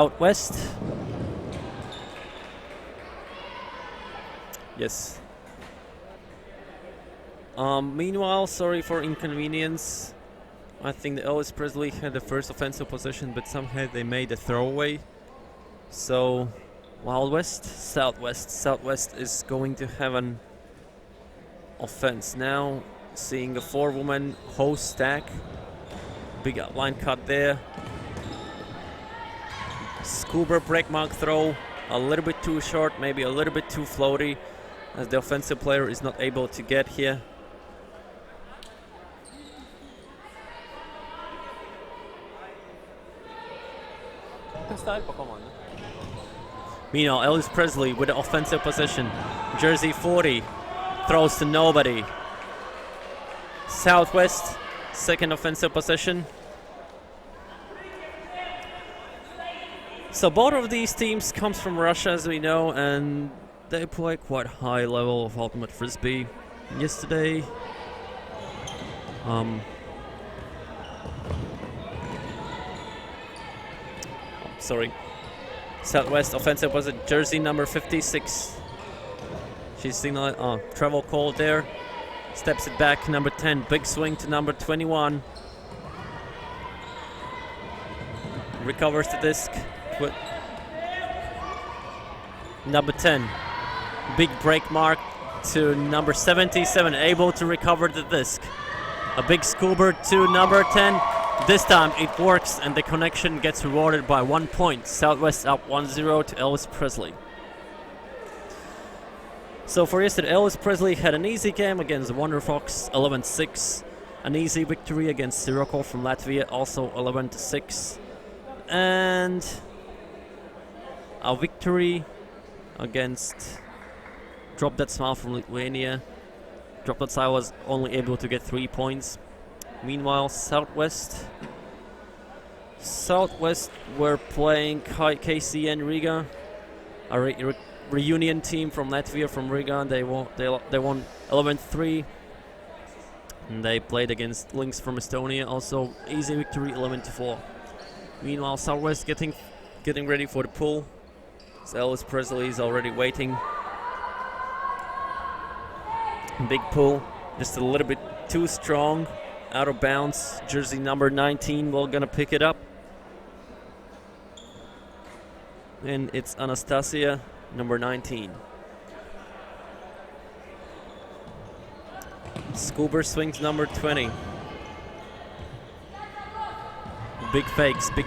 SouthWest. Yes. Meanwhile, sorry for inconvenience. I think the Elvis Presley had the first offensive possession, but somehow they made a throwaway. So, Wild West, SouthWest. SouthWest is going to have an offense now. Seeing a 4-woman hose stack. Big outline cut there. Scuba break mark throw. A little bit too short, maybe a little bit too floaty, as the offensive player is not able to get here. Meanwhile, Elvis Presley with the offensive possession. Jersey 40 throws to nobody. SouthWest, second offensive possession. So both of these teams comes from Russia, as we know, and they play quite high level of ultimate frisbee. Yesterday, sorry, SouthWest offensive was at jersey number 56. She's signaling travel call there. Steps it back, number 10. Big swing to number 21. Recovers the disc with number 10. Big break mark to number 77. Able to recover the disc. A big scuba to number 10. This time it works and the connection gets rewarded by 1 point. SouthWest up 1-0 to Elvis Presley. So for yesterday, Elvis Presley had an easy game against Wonder Fox, 11-6. An easy victory against Sirokov from Latvia, also 11-6. And a victory against Drop That Smile from Lithuania. Drop That Smile was only able to get 3 points. Meanwhile, SouthWest were playing KCN Riga, a reunion team from Latvia, from Riga. They won 11-3. And they played against Lynx from Estonia, also easy victory, 11-4. Meanwhile, SouthWest getting ready for the pool. So Elvis Presley is already waiting. Big pull, just a little bit too strong, out of bounds. Jersey number 19 will gonna pick it up. And it's Anastasia, number 19. Scuba swings number 20. Big fakes, good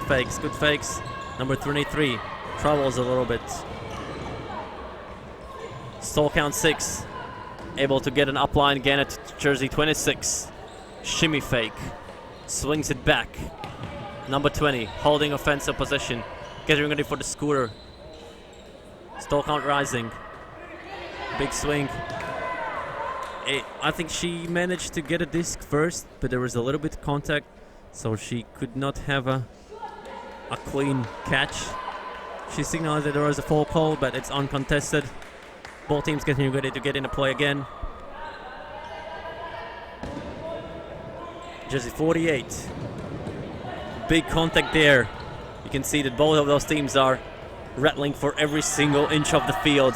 fakes. Number 23 travels a little bit. Stall count 6. Able to get an upline again at jersey 26. Shimmy fake. Swings it back. Number 20 holding offensive possession. Getting ready for the scooter. Stall count rising. Big swing. I think she managed to get a disc first, but there was a little bit of contact, so she could not have a clean catch. She signaled that there was a foul call, but it's uncontested. Both teams getting ready to get into play again. Jersey 48. Big contact there. You can see that both of those teams are rattling for every single inch of the field.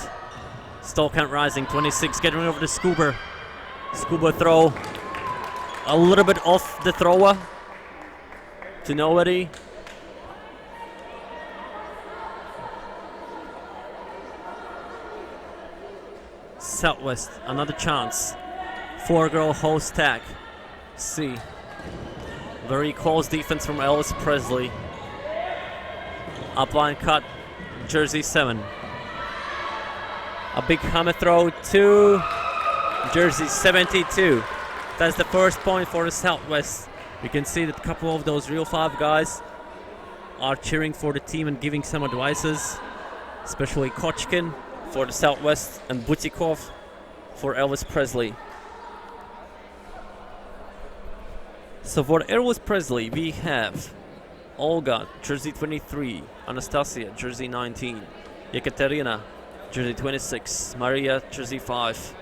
Stall count rising. 26 getting over the scuba. Scuba throw. A little bit off the thrower. To nobody. SouthWest, another chance. 4-girl host tag. C. Very close defense from Elvis Presley. Upline cut, jersey 7. A big hammer throw to jersey 72. That's the first point for the SouthWest. You can see that a couple of those Real 5 guys are cheering for the team and giving some advices, especially Kochkin for the SouthWest and Butikov for Elvis Presley. So for Elvis Presley, we have Olga, jersey 23, Anastasia, jersey 19, Yekaterina, jersey 26, Maria, jersey 5,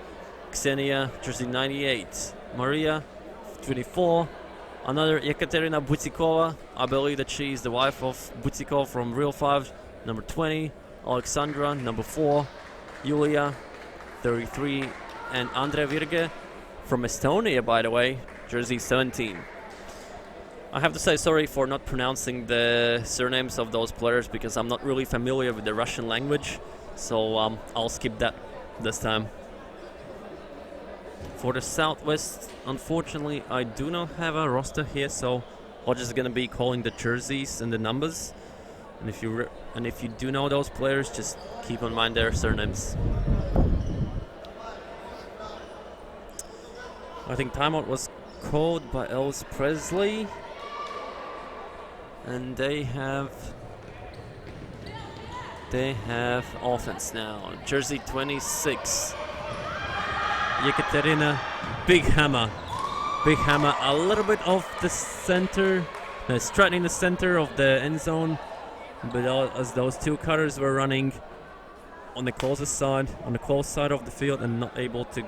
Ksenia, jersey 98, Maria, 24, Another Ekaterina Butikova. I believe that she is the wife of Butikov from Real 5. Number 20. Alexandra, number 4. Yulia, 33. And Andrea Virge from Estonia, by the way, jersey 17. I have to say sorry for not pronouncing the surnames of those players because I'm not really familiar with the Russian language. So I'll skip that this time. For the SouthWest, unfortunately, I do not have a roster here, so I'm just gonna be calling the jerseys and the numbers. And if you do know those players, just keep in mind their surnames. I think timeout was called by Elvis Presley, and they have offense now. Jersey 26. Yekaterina, big hammer, a little bit off the center, straightening the center of the end zone, but as those two cutters were running on the closest side, on the close side of the field, and not able to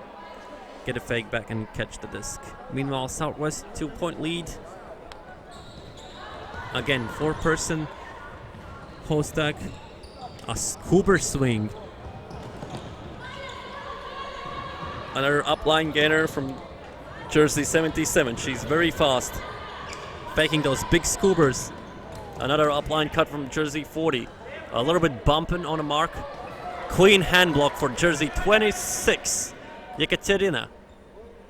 get a fake back and catch the disc. Meanwhile, SouthWest 2-point lead. Again, 4-person Hostak, a scuba swing. Another upline gainer from jersey 77. She's very fast, faking those big scoobers. Another upline cut from jersey 40. A little bit bumping on the mark. Clean hand block for jersey 26. Yekaterina.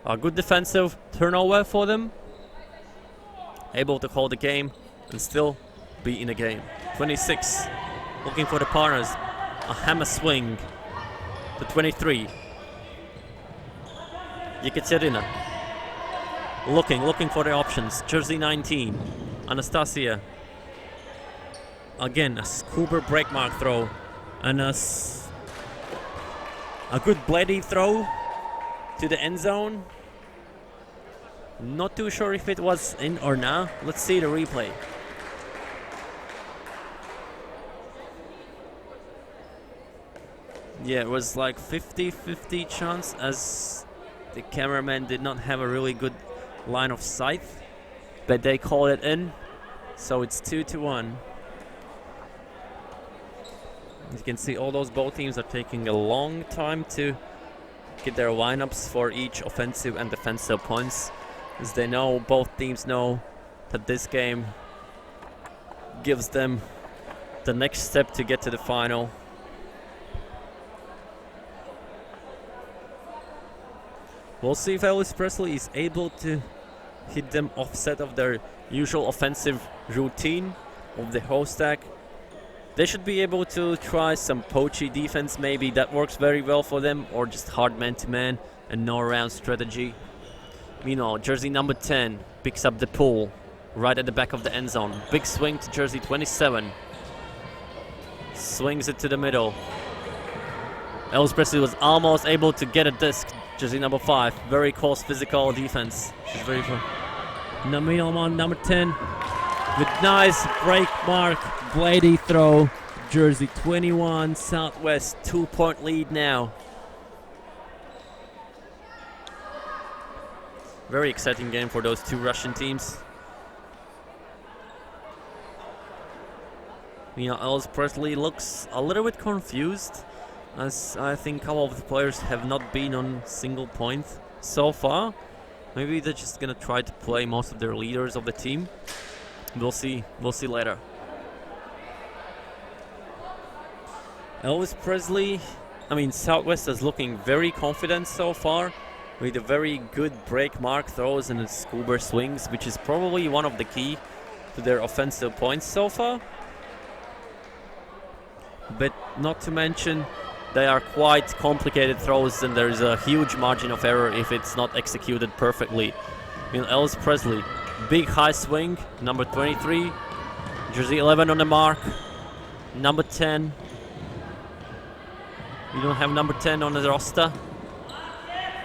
A good defensive turnover for them. Able to hold the game and still be in the game. 26. Looking for the partners. A hammer swing. The 23. Yekaterina. Looking for the options. Jersey 19. Anastasia. Again, a scuba break mark throw. And a good bladey throw to the end zone. Not too sure if it was in or not. Let's see the replay. Yeah, it was like 50-50 chance as the cameraman did not have a really good line of sight, but they called it in, so it's 2-1. As you can see, all those both teams are taking a long time to get their lineups for each offensive and defensive points, as they know, both teams know that this game gives them the next step to get to the final. We'll see if Elvis Presley is able to hit them offset of their usual offensive routine of the Hostak. They should be able to try some poachy defense, maybe that works very well for them, or just hard man-to-man and no-round strategy. Meanwhile, jersey number 10 picks up the pull right at the back of the end zone. Big swing to jersey 27. Swings it to the middle. Elvis Presley was almost able to get a disc. Jersey number 5, very close physical defense. She's very fun. Number 10 with nice break mark, bladey throw. Jersey 21, SouthWest 2-point lead now. Very exciting game for those two Russian teams. Elvis Presley looks a little bit confused, as I think a couple of the players have not been on single point so far. Maybe they're just gonna try to play most of their leaders of the team. We'll see later. SouthWest is looking very confident so far, with a very good break mark throws and scuba swings, which is probably one of the key to their offensive points so far. But not to mention, they are quite complicated throws, and there is a huge margin of error if it's not executed perfectly. Elvis Presley, big high swing, number 23, jersey 11 on the mark, number 10. We don't have number 10 on the roster.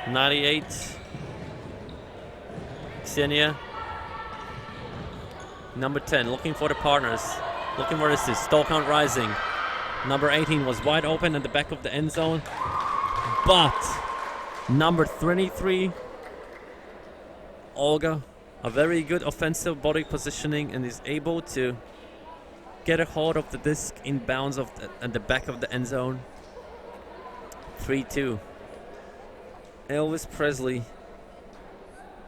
98, Ksenia. Number 10, looking for the partners, looking for this, stall count rising. Number 18 was wide open at the back of the end zone, but number 23, Olga, a very good offensive body positioning and is able to get a hold of the disc in bounds at the back of the end zone. 3-2. Elvis Presley.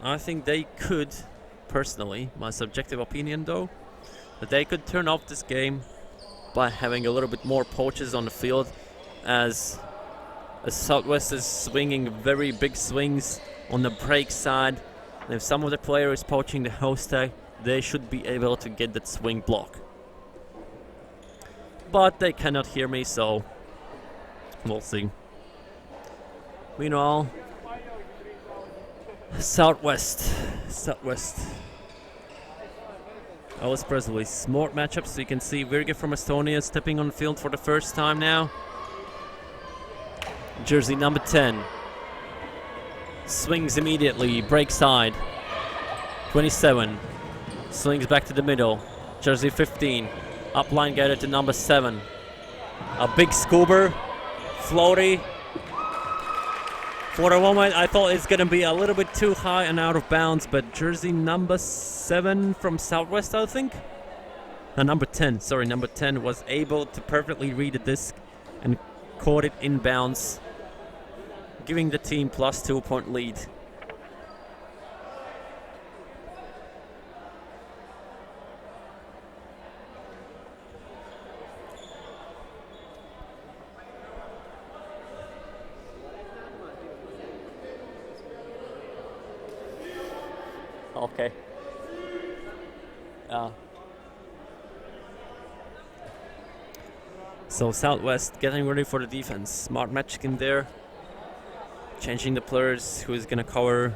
I think they could, personally, my subjective opinion though, that they could turn off this game by having a little bit more poaches on the field, as SouthWest is swinging very big swings on the break side. And if some of the players poaching the host tag, they should be able to get that swing block. But they cannot hear me, so we'll see. Meanwhile, SouthWest. Elvis Presley. Smart matchups. So you can see Virga from Estonia stepping on the field for the first time now. Jersey number 10. Swings immediately. Break side. 27. Swings back to the middle. Jersey 15. Upline gathered to number 7. A big scuba. Floaty. For a moment, I thought it's going to be a little bit too high and out of bounds, but jersey number 7 from SouthWest, I think? Number 10, sorry, number 10 was able to perfectly read the disc and caught it in bounds, giving the team plus 2-point lead. Okay. So SouthWest getting ready for the defense. Smart match in there. Changing the players who is going to cover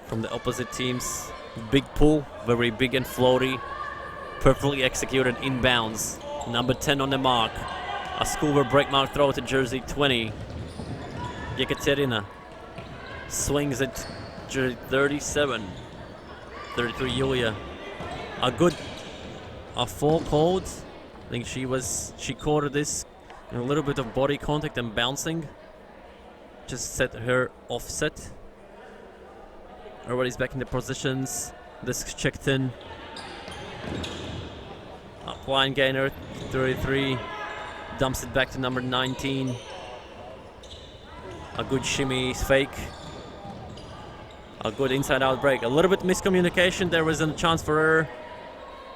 from the opposite teams. Big pull, very big and floaty. Perfectly executed inbounds. Number 10 on the mark. A scuba break mark throw to jersey 20. Yekaterina swings it jersey 37. 33 Yulia. A full code. I think she caught this in a little bit of body contact and bouncing. Just set her offset. Everybody's back in the positions. Disc checked in. Upline gainer 33. Dumps it back to number 19. A good shimmy fake. A good inside-out break. A little bit miscommunication. There was a chance for her.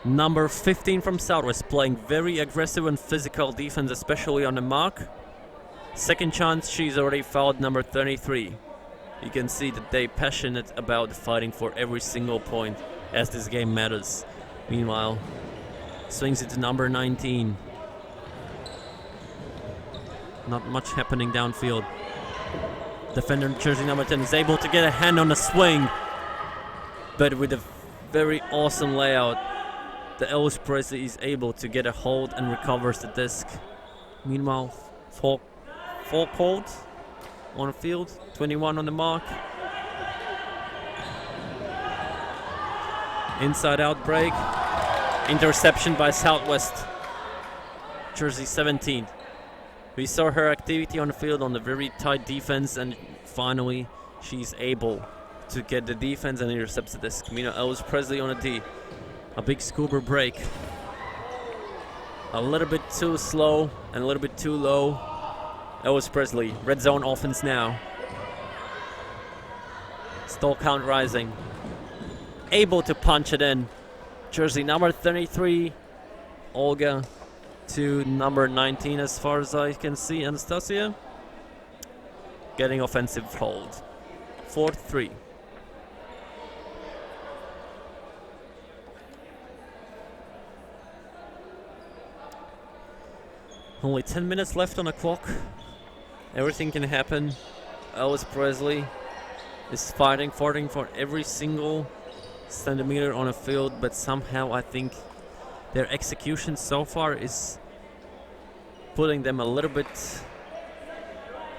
Number 15 from SouthWest playing very aggressive and physical defense, especially on the mark. Second chance, she's already fouled number 33. You can see that they're passionate about fighting for every single point as this game matters. Meanwhile, swings it to number 19. Not much happening downfield. Defender jersey number 10 is able to get a hand on the swing, but with a very awesome layout, the Elvis Presley is able to get a hold and recovers the disc. Meanwhile, four called on the field, 21 on the mark. Inside out break, interception by SouthWest, jersey 17. We saw her activity on the field on the very tight defense, and finally she's able to get the defense and intercepts the disc. Elvis Presley on a D. A big scuba break. A little bit too slow and a little bit too low. Elvis Presley, red zone offense now. Stall count rising. Able to punch it in. Jersey number 33, Olga, to number 19 as far as I can see, Anastasia. Getting offensive hold. 4-3. Only 10 minutes left on the clock. Everything can happen. Elvis Presley is fighting for every single centimeter on the field, but somehow I think their execution so far is putting them a little bit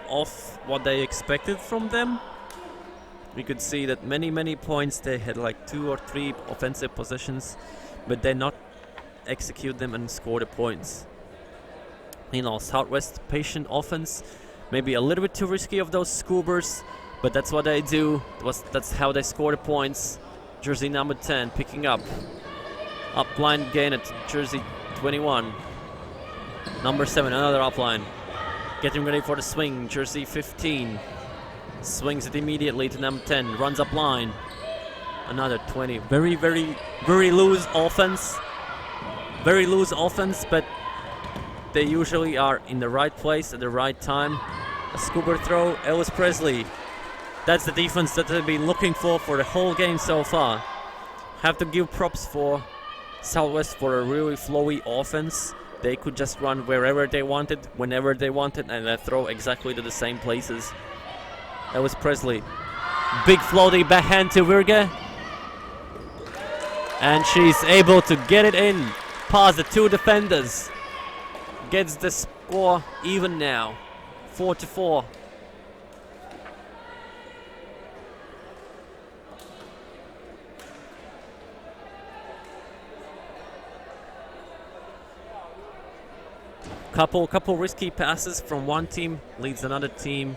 off what they expected from them. We could see that many points, they had like 2 or 3 offensive possessions, but they not execute them and score the points. SouthWest patient offense, maybe a little bit too risky of those scubers, but that's what they do. That's how they score the points. Jersey number 10 picking up. Upline gain at jersey 21. Number 7, another upline. Getting ready for the swing, jersey 15. Swings it immediately to number 10. Runs up line. Another 20. Very, very, very loose offense. Very loose offense, but they usually are in the right place at the right time. A scuba throw, Elvis Presley. That's the defense that they've been looking for the whole game so far. Have to give props for SouthWest for a really flowy offense. They could just run wherever they wanted, whenever they wanted, and then throw exactly to the same places. Elvis Presley. Big floaty backhand to Virga. And she's able to get it in past the two defenders. Gets the score even now. 4-4. Couple risky passes from one team leads another team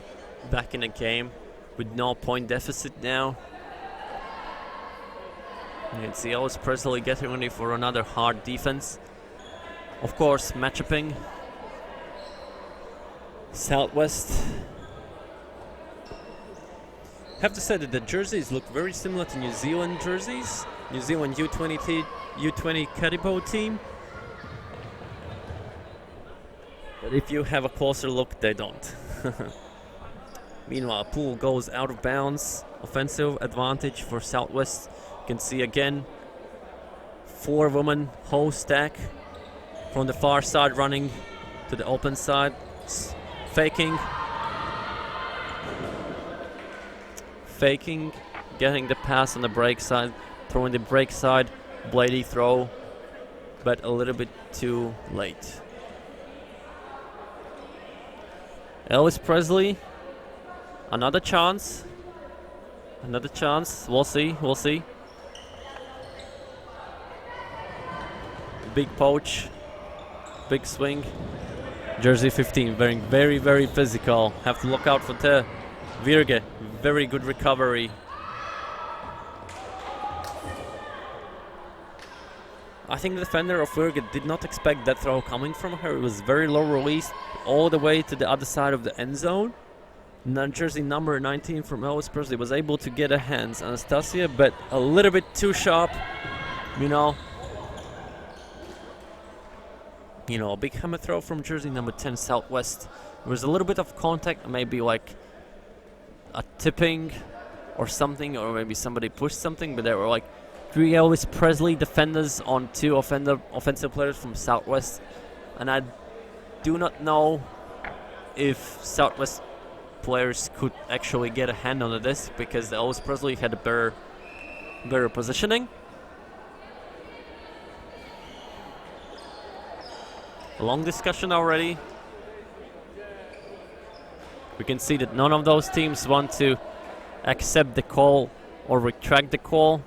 back in the game with no point deficit now. You can see Elvis Presley getting ready for another hard defense. Of course, matchupping. SouthWest. Have to say that the jerseys look very similar to New Zealand jerseys. New Zealand U20 Karibo team. But if you have a closer look, they don't. Meanwhile, Poole goes out of bounds. Offensive advantage for SouthWest. You can see again, 4 women whole stack from the far side running to the open side. Faking, getting the pass on the break side, throwing the break side, bladey throw, but a little bit too late. Elvis Presley, another chance, we'll see. Big poach, big swing. Jersey 15 wearing very, very physical. Have to look out for the Virge. Very good recovery. I think the defender of Virge did not expect that throw coming from her. It was very low release all the way to the other side of the end zone. Jersey number 19 from Elvis Presley was able to get her hands on Anastasia, but a little bit too sharp, a big hammer throw from jersey number 10 SouthWest. There was a little bit of contact, maybe like a tipping or something, or maybe somebody pushed something, but there were like 3 Elvis Presley defenders on 2 offensive players from SouthWest, and I do not know if SouthWest players could actually get a hand on this because the Elvis Presley had a better positioning. A long discussion already. We can see that none of those teams want to accept the call or retract the call.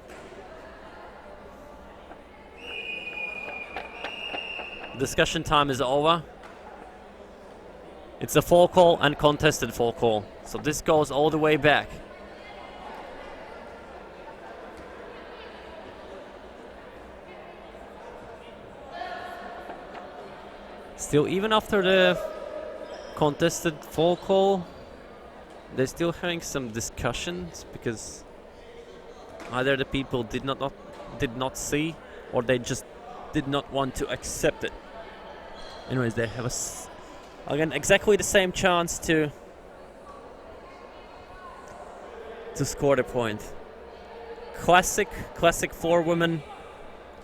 Discussion time is over. It's a fall call and contested fall call. So this goes all the way back. Still, even after the contested fall call, they're still having some discussions because either the people did not see, or they just did not want to accept it. Anyways, they have again exactly the same chance to score the point. Classic 4-woman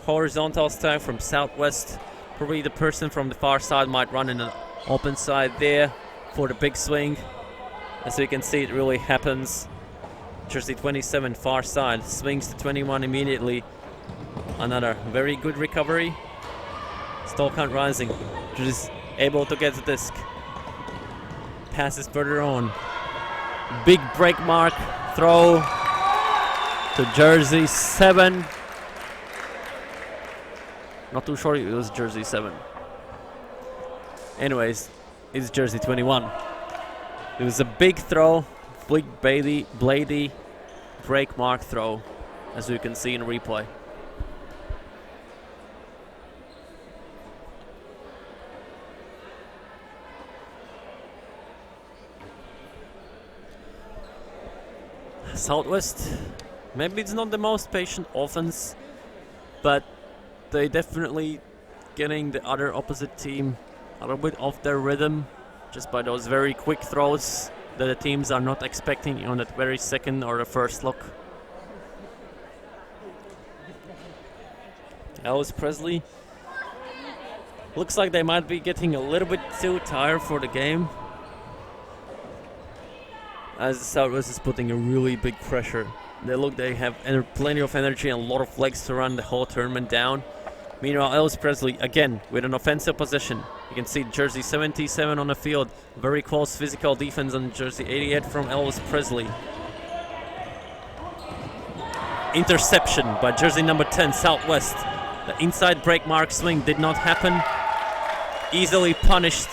horizontal style from SouthWest. Probably the person from the far side might run in an open side there for the big swing. As you can see, it really happens. Jersey 27 far side swings to 21 immediately. Another very good recovery. Stall count rising. Just able to get the disc. Passes further on. Big break mark throw to Jersey 7. Not too sure it was Jersey 7. Anyways, it's Jersey 21. It was a big throw, big bladey break mark throw. as you can see in replay. SouthWest, maybe it's not the most patient offense, but they definitely getting the other opposite team a little bit off their rhythm just by those very quick throws that the teams are not expecting on that very second or the first look. Elvis Presley, looks like they might be getting a little bit too tired for the game, as SouthWest is putting a really big pressure. They have plenty of energy and a lot of legs to run the whole tournament down. Meanwhile, Elvis Presley, again, with an offensive possession. You can see jersey 77 on the field. Very close physical defense on jersey 88 from Elvis Presley. Interception by jersey number 10, SouthWest. The inside break mark swing did not happen. Easily punished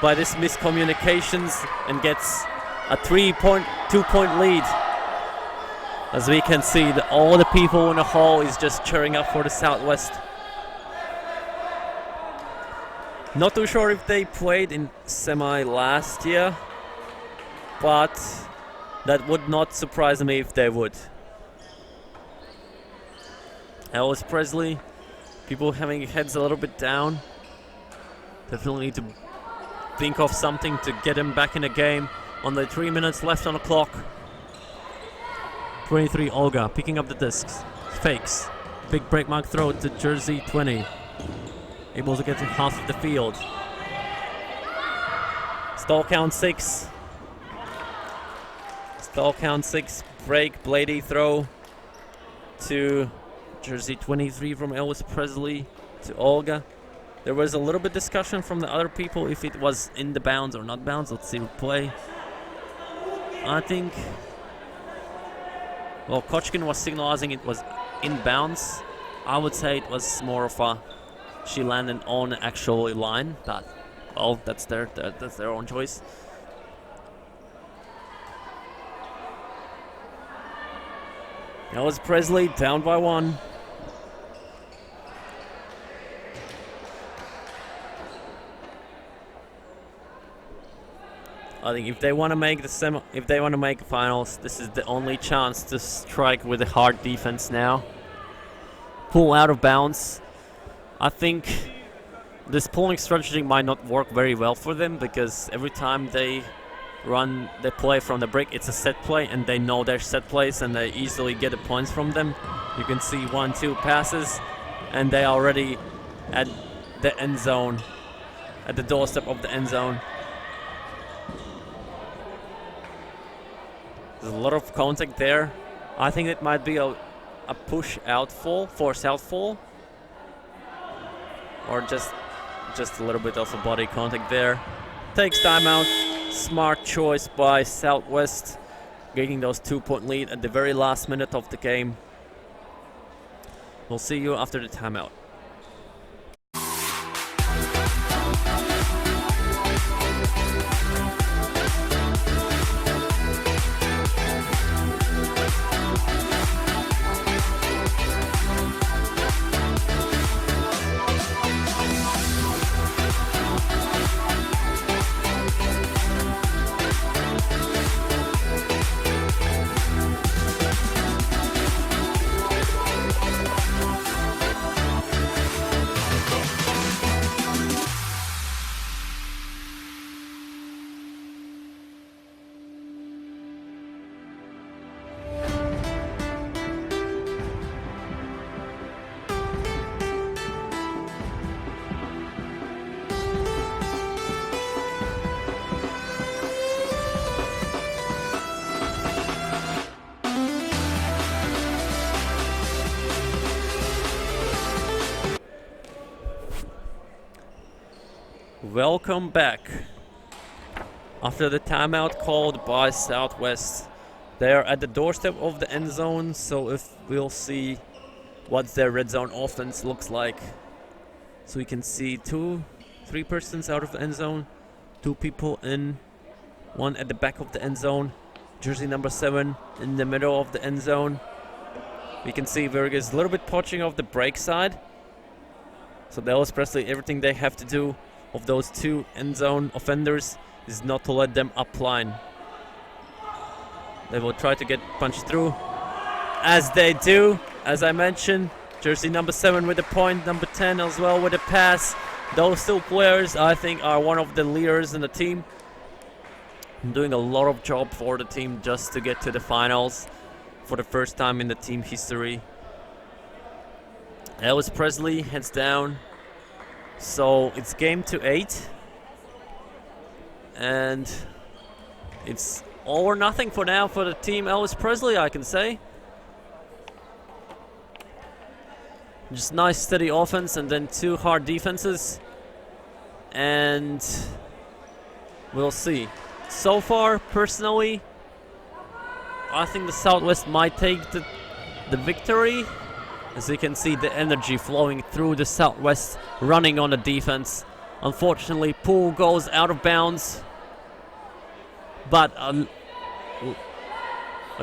by this miscommunications and gets a 2-point lead. As we can see, all the people in the hall is just cheering up for the SouthWest. Not too sure if they played in semi last year, but that would not surprise me if they would. Elvis Presley, people having heads a little bit down. Definitely need to think of something to get him back in the game. Only 3 minutes left on the clock. 23 Olga picking up the discs. Fakes. Big break mark throw to jersey 20. Able to get to half of the field. Stall count 6. Stall count 6. Break, bladey throw to jersey 23 from Elvis Presley to Olga. There was a little bit discussion from the other people if it was in the bounds or not bounds. Let's see replay. I think, well, Kochkin was signaling it was in bounds. I would say it was more of a she landed on the actual line. But, well, that's their own choice. Elvis Presley down by 1. I think if they want to make the finals, this is the only chance to strike with a hard defense now. Pull out of bounds. I think this pulling strategy might not work very well for them because every time they play from the break, it's a set play and they know their set plays and they easily get the points from them. You can see 1-2 passes and they already at the end zone, at the doorstep of the end zone. There's a lot of contact there. I think it might be a push out fall, force out fall, or just a little bit of a body contact there. Takes timeout. Smart choice by SouthWest, getting those 2-point lead at the very last minute of the game. We'll see you after the timeout. Welcome back. After the timeout called by SouthWest, they are at the doorstep of the end zone, so if we'll see what their red zone offense looks like. So we can see 3 persons out of the end zone, 2 people in, 1 at the back of the end zone, jersey number 7 in the middle of the end zone. We can see Rigas a little bit poaching off the break side. So the Elvis Presley, everything they have to do of those two end zone offenders is not to let them upline. They will try to get punched through, as they do. As I mentioned, jersey number 7 with a point, number 10 as well with a pass. Those two players, I think, are one of the leaders in the team. Doing a lot of job for the team just to get to the finals for the first time in the team history. Elvis Presley heads down. So it's game to 8. And it's all or nothing for now for the team Elvis Presley, I can say. Just nice steady offense and then 2 hard defenses. And we'll see. So far, personally, I think the SouthWest might take the victory. As you can see, the energy flowing through the SouthWest, running on the defense. Unfortunately, Poole goes out of bounds. But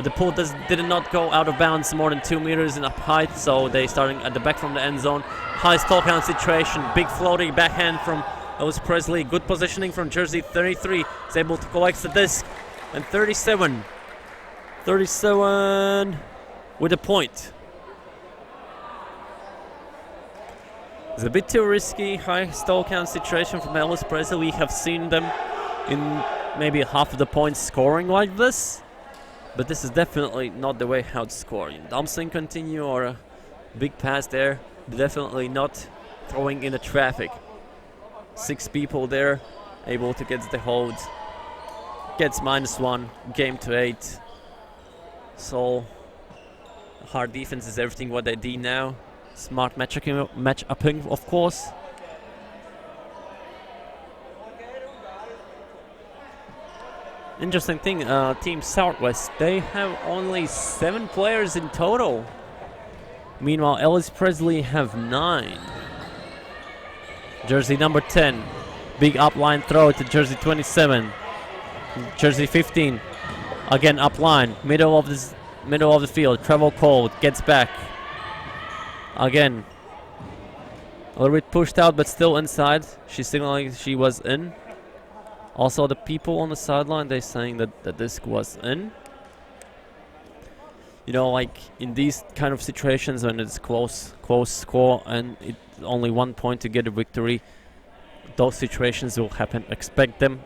the Poole did not go out of bounds more than 2 meters in up height, so they starting at the back from the end zone. High stall count situation, big floating backhand from Elvis Presley. Good positioning from jersey 33. Is able to collect the disc. And 37 with a point. It's a bit too risky. High stall count situation from Elvis Presley. We have seen them in maybe half of the points scoring like this. But this is definitely not the way how to score. Dumpsing continue or a big pass there. Definitely not throwing in the traffic. 6 people there, able to get the hold. Gets -1, game to 8. So hard defense is everything what they do now. Smart match-upping, of course. Interesting thing, Team SouthWest, they have only 7 players in total. Meanwhile, Elvis Presley have 9. Jersey number 10, big upline throw to jersey 27. Jersey 15, again upline, middle of the field. Travel cold, gets back. Again, a little bit pushed out, but still inside. She's signaling she was in. Also, the people on the sideline, they're saying that the disc was in. You know, like in these kind of situations when it's close score and it's only 1 point to get a victory, those situations will happen. Expect them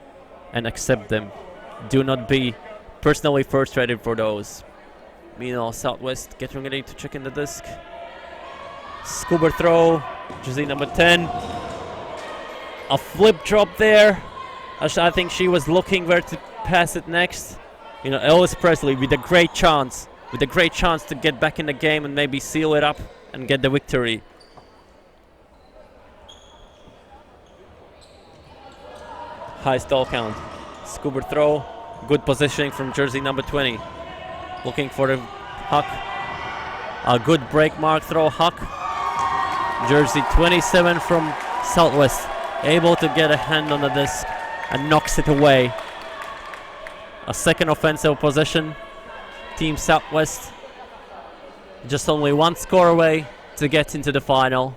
and accept them. Do not be personally frustrated for those. Meanwhile, SouthWest getting ready to check in the disc. Scuba throw, jersey number 10. A flip drop there. I think she was looking where to pass it next. You know, Elvis Presley with a great chance to get back in the game and maybe seal it up and get the victory. High stall count. Scuba throw. Good positioning from jersey number 20. Looking for the huck. A good break mark throw huck. Jersey 27 from SouthWest. Able to get a hand on the disc and knocks it away. A second offensive possession. Team SouthWest just only 1 score away to get into the final.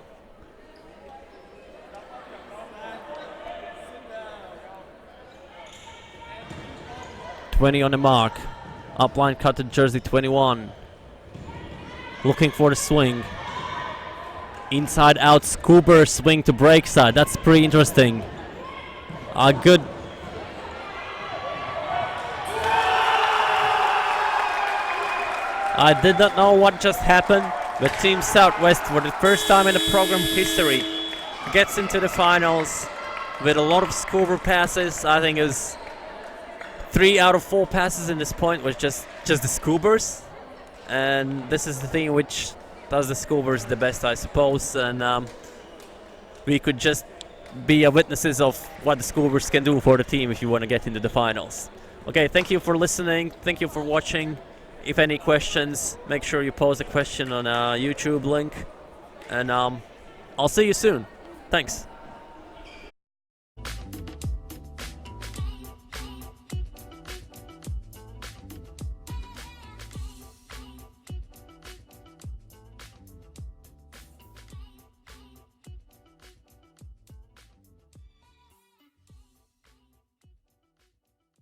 (20 on the mark). Upline cut to jersey 21. Looking for the swing. Inside out scuba swing to break side. That's pretty interesting. A good. I did not know what just happened, but Team SouthWest, for the first time in the program history, gets into the finals with a lot of scuba passes. I think it was 3 out of 4 passes in this point was just the scubers, and this is the thing which does the scubers the best, I suppose. And we could just be witnesses of what the scubers can do for the team if you want to get into the finals. Okay, thank you for listening. Thank you for watching. If any questions, make sure you post a question on a YouTube link. And I'll see you soon. Thanks.